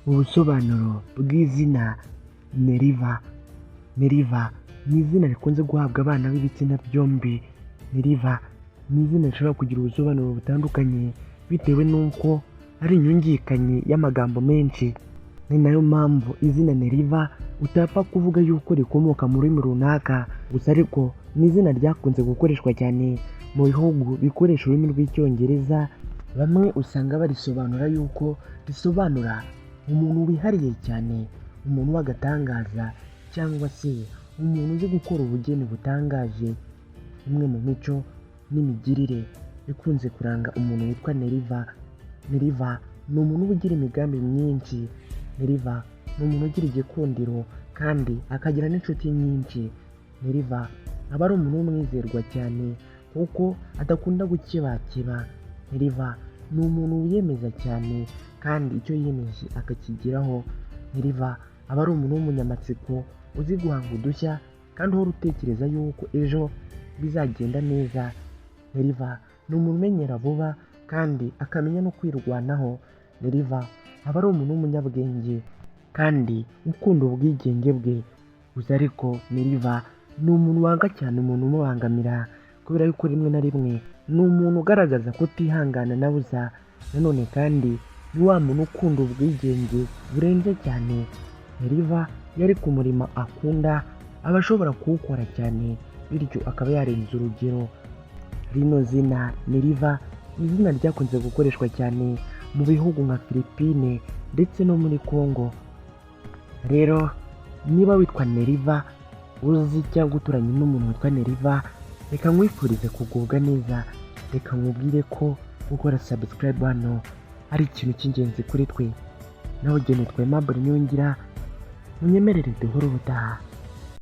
Ubusobanuro bw'izina Neriva. Neriva ni izina rikunze guhabwa abana b'ibitsina byombi. Neriva ni izina rishobora kugira ubusobanuro butandukanye bitewe n'uko ari inyungikanye y'amagambo menshi. Ni nayo mpamvu izina Neriva utapfa kuvuga yuko rikomoka mu rurimi runaka, gusa ariko ni izina ryakunze gukoreshwa cyane mu bihugu bikoresha ururimi rw'Icyongereza. Bamwe usanga barisobanura yuko risobanura umuntu wihariye cyane, umuntu w'agatangaza, cyangwa se umuntu uzi gukora ubugeni butangaje. Imwe mu mico n'imigirire ikunze kuranga umuntu witwa Neriva. Neriva ni umuntu uba ugira imigambi myinshi. Neriva ni umuntu ugira igikundiro kandi akagira n'inshuti nyinshi. Neriva aba ari umuntu w'umwizerwa cyane kuko adakunda gukebakeba. Neriva ni umuntu wiyemeza cyane kandi icyo yiyemeje akakigeraho. Neriva aba ari umuntu w'umunyamatsiko uzi guhanga udushya kandi uhora utekereza yuko ejo bizagenda neza. Neriva ni umuntu umenyera vuba kandi akamenya no kwirwanaho. Neriva aba ari umuntu w'umunyabwenge kandi ukunda ubwigenge bwe. Gusa ariko Neriva ni umuntu wanga cyane umuntu umubangamira, kubera yuko rimwe na rimwe ni umuntu ugaragaza kutihangana na busa. Nanone kandi ni wa muntu ukunda ubwigenge burenze cyane. Neriva iyo ari ku murimo akunda aba ashobora kuwukora cyane, bityo akaba yarenza urugero. Rino zina Neriva ni izina ryakunze gukoreshwa cyane mu bihugu nka Philippines ndetse no muri Congo. Rero niba witwa Neriva uzi cyangwa uturanye n'umuntu witwa Neriva, reka nkwifurize kugubwa neza. Reka nkubwire ko gukora subscribe hano ari ikintu cy'ingenzi kuri twe. Nawe nitwa Aimable Niyongira, munyemerere duhore ubutaha.